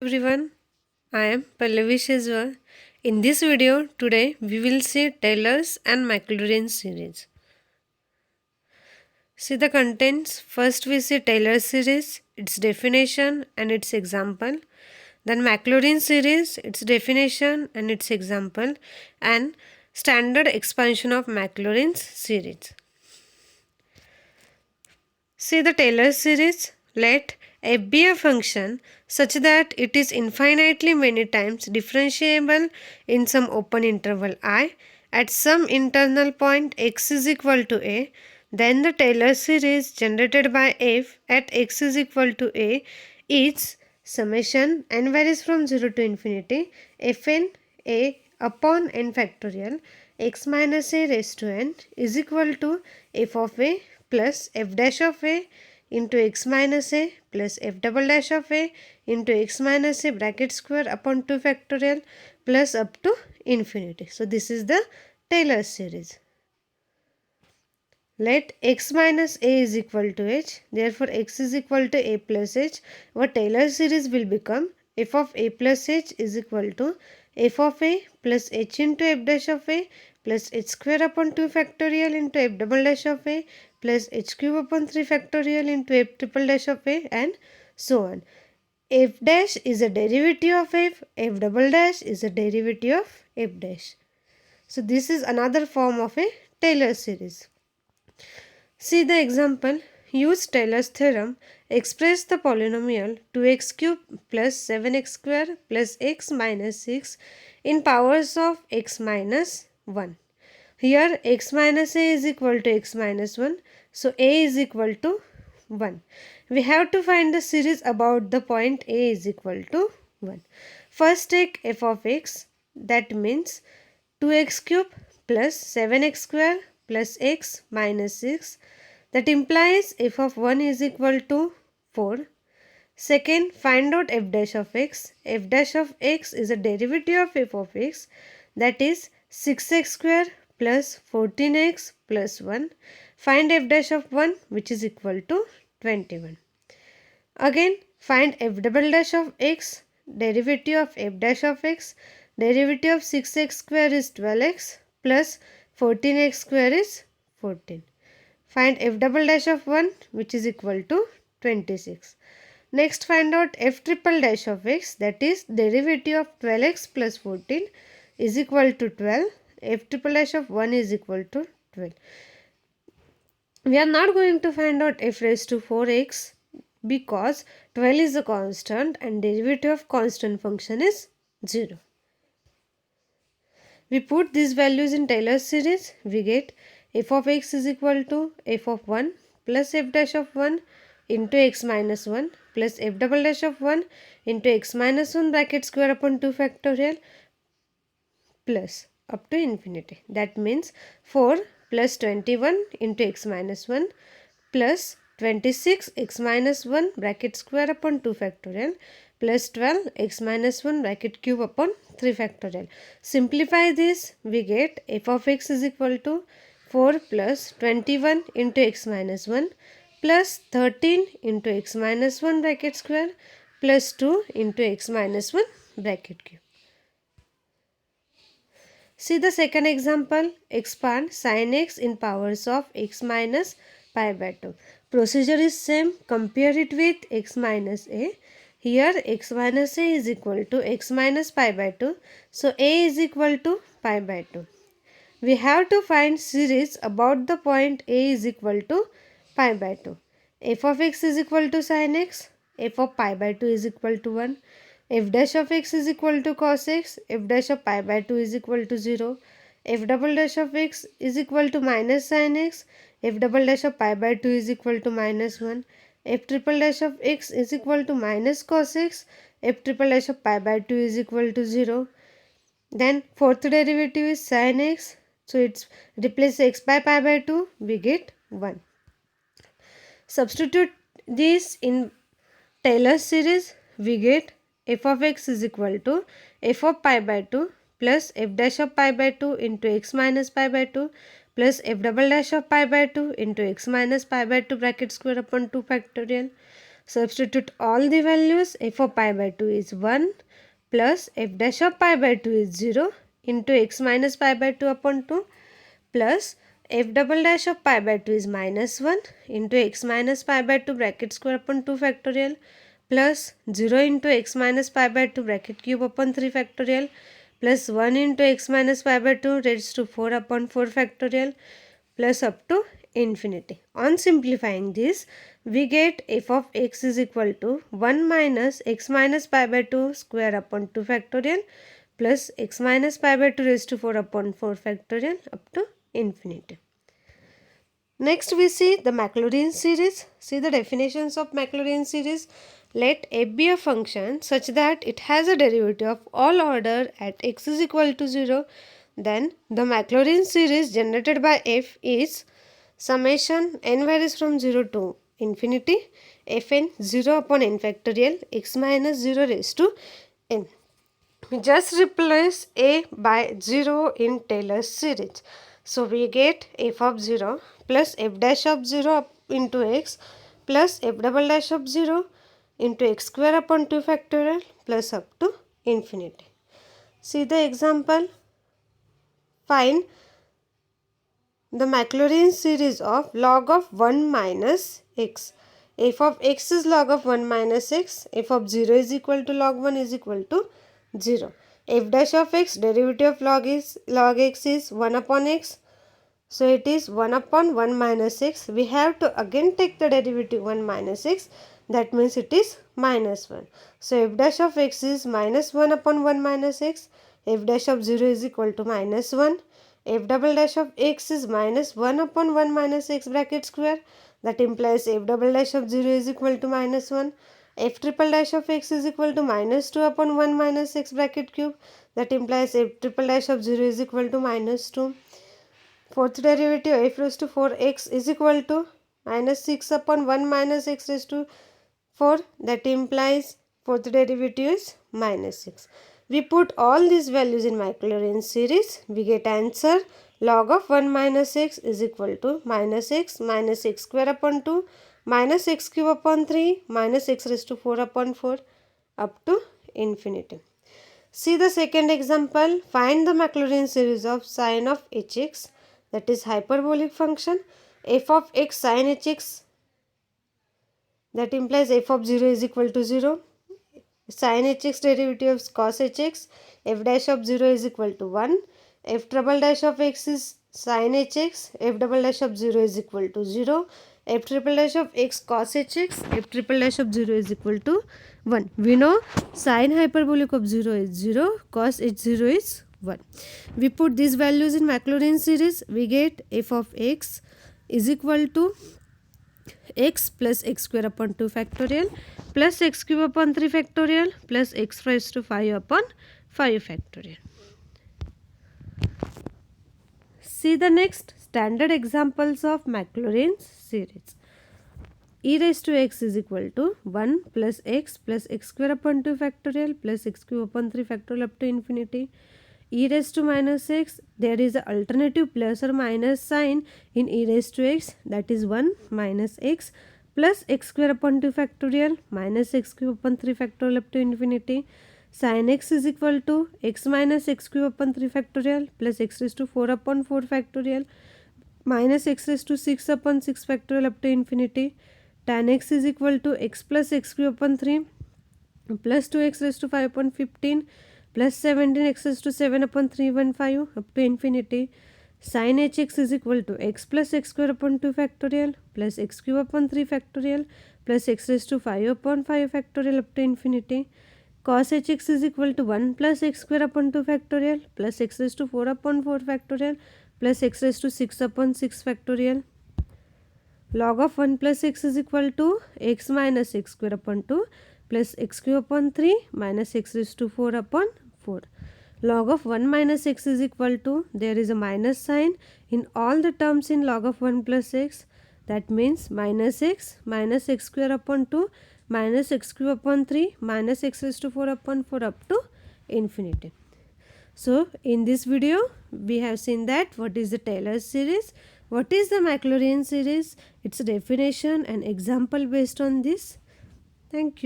Everyone, I am Pallavi Shezwar. In this video today we will see Taylor's and Maclaurin's series. See the contents. First we see Taylor's series, its definition and its example. Then Maclaurin series, its definition and its example, and standard expansion of Maclaurin's series. See the Taylor series. Let f be a function such that it is infinitely many times differentiable in some open interval I at some internal point x is equal to a. Then the Taylor series generated by f at x is equal to a is summation n varies from 0 to infinity fn a upon n factorial x minus a raised to n is equal to f of a plus f dash of a into x minus a plus f double dash of a into x minus a bracket square upon 2 factorial plus up to infinity. So this is the Taylor series. Let x minus a is equal to h, therefore x is equal to a plus h. Our Taylor series will become f of a plus h is equal to f of a plus h into f dash of a plus h square upon 2 factorial into f double dash of a plus h cube upon 3 factorial into f triple dash of a and so on. F dash is a derivative of f double dash is a derivative of f dash. So this is another form of a Taylor series. See the example. Use Taylor's theorem. Express the polynomial 2x cube plus 7x square plus x minus 6 in powers of x minus 1. Here x minus a is equal to x minus 1. So a is equal to 1. We have to find the series about the point a is equal to 1. First take f of x, that means 2x cube plus 7x square plus x minus 6, that implies f of 1 is equal to 4. Second, find out f dash of x. F dash of x is a derivative of f of x, that is 6x square plus 14x plus 1. Find f dash of 1, which is equal to 21. Again, find f double dash of x, derivative of f dash of x. Derivative of 6x square is 12x plus 14x square is 14. Find f double dash of 1, which is equal to 26. Next, find out f triple dash of x, that is derivative of 12x plus 14 is equal to 12. F triple dash of 1 is equal to 12. We are not going to find out f raised to 4x because 12 is a constant and derivative of constant function is 0. We put these values in Taylor's series. We get f of x is equal to f of 1 plus f dash of 1 into x minus 1 plus f double dash of 1 into x minus 1 bracket square upon 2 factorial plus up to infinity. That means 4 plus 21 into x minus 1 plus 26 x minus 1 bracket square upon 2 factorial plus 12 x minus 1 bracket cube upon 3 factorial. Simplify this, we get f of x is equal to 4 plus 21 into x minus 1 plus 13 into x minus 1 bracket square plus 2 into x minus 1 bracket cube. See the second example. Expand sin x in powers of x minus pi by 2. Procedure is same. Compare it with x minus a. Here x minus a is equal to x minus pi by 2. So a is equal to pi by 2. We have to find series about the point a is equal to pi by 2. F of x is equal to sin x. F of pi by 2 is equal to 1. F dash of x is equal to cos x. F dash of pi by 2 is equal to 0. F double dash of x is equal to minus sin x. F double dash of pi by 2 is equal to minus 1. F triple dash of x is equal to minus cos x. F triple dash of pi by 2 is equal to 0. Then fourth derivative is sin x. So it's replace x by pi by 2, we get 1. Substitute this in Taylor series, we get f of x is equal to f of pi by 2 plus f dash of pi by 2 into x minus pi by 2 plus f double dash of pi by 2 into x minus pi by 2 bracket square upon 2 factorial. Substitute all the values. F of pi by 2 is 1 plus f dash of pi by 2 is 0 into x minus pi by 2 upon 2 plus f double dash of pi by 2 is minus 1 into x minus pi by 2 bracket square upon 2 factorial plus 0 into x minus pi by 2 bracket cube upon 3 factorial plus 1 into x minus pi by 2 raised to 4 upon 4 factorial plus up to infinity. On simplifying this, we get f of x is equal to 1 minus x minus pi by 2 square upon 2 factorial plus x minus pi by 2 raised to 4 upon 4 factorial up to infinity. Next we see the Maclaurin series. See the definitions of Maclaurin series. Let f be a function such that it has a derivative of all order at x is equal to 0. Then the Maclaurin series generated by f is summation n varies from 0 to infinity fn 0 upon n factorial x minus 0 raised to n. We just replace a by 0 in Taylor's series. So we get f of 0 plus f dash of 0 up into x plus f double dash of 0 into x square upon 2 factorial plus up to infinity. See the example. Find the Maclaurin series of log of 1 minus x. F of x is log of 1 minus x. F of 0 is equal to log 1 is equal to 0. F dash of x, derivative of log x is 1 upon x. So it is 1 upon 1 minus x. We have to again take the derivative 1 minus x. That means it is minus 1. So f dash of x is minus 1 upon 1 minus x. F dash of 0 is equal to minus 1. F double dash of x is minus 1 upon 1 minus x bracket square. That implies f double dash of 0 is equal to minus 1. F triple dash of x is equal to minus 2 upon 1 minus x bracket cube. That implies f triple dash of 0 is equal to minus 2. Fourth derivative f raised to 4x is equal to minus 6 upon 1 minus x raised to 4. That implies fourth derivative is minus 6. We put all these values in Maclaurin series. We get answer log of 1 minus x is equal to minus x square upon 2 minus x cube upon 3 minus x raised to 4 upon 4 up to infinity. See the second example. Find the Maclaurin series of sine of hx, that is hyperbolic function. F of x sine hx, that implies f of 0 is equal to 0. Sine hx derivative of cos hx, f dash of 0 is equal to 1. F double dash of x is sine hx, f double dash of 0 is equal to 0. F triple dash of x cos hx, f triple dash of 0 is equal to 1. We know sine hyperbolic of 0 is 0, cos h0 is 1. We put these values in Maclaurin series. We get f of x is equal to x plus x square upon 2 factorial plus x cube upon 3 factorial plus x raised to 5 upon 5 factorial. See the next standard examples of Maclaurin series. E raised to x is equal to 1 plus x square upon 2 factorial plus x cube upon 3 factorial up to infinity. E raised to minus x, there is an alternative plus or minus sign in e raised to x, that is 1 minus x plus x square upon 2 factorial minus x cube upon 3 factorial up to infinity. Sin x is equal to x minus x cube upon 3 factorial plus x raised to 4 upon 4 factorial minus x raised to 6 upon 6 factorial up to infinity. Tan x is equal to x plus x cube upon 3 plus 2x raised to 5 upon 15 plus 17x raised to 7 upon 315 up to infinity. Sin hx is equal to x plus x square upon 2 factorial plus x cube upon 3 factorial plus x raised to 5 upon 5 factorial up to infinity. Cos hx is equal to 1 plus x square upon 2 factorial plus x raised to 4 upon 4 factorial plus x raised to 6 upon 6 factorial. Log of 1 plus x is equal to x minus x square upon 2 plus x cube upon 3 minus x raised to 4 upon 4. Log of 1 minus x is equal to, there is a minus sign in all the terms in log of 1 plus x, that means minus x square upon 2 minus x cube upon 3 minus x raised to 4 upon 4 up to infinity. So in this video we have seen that what is the Taylor series, what is the Maclaurin series, its definition and example based on this. Thank you.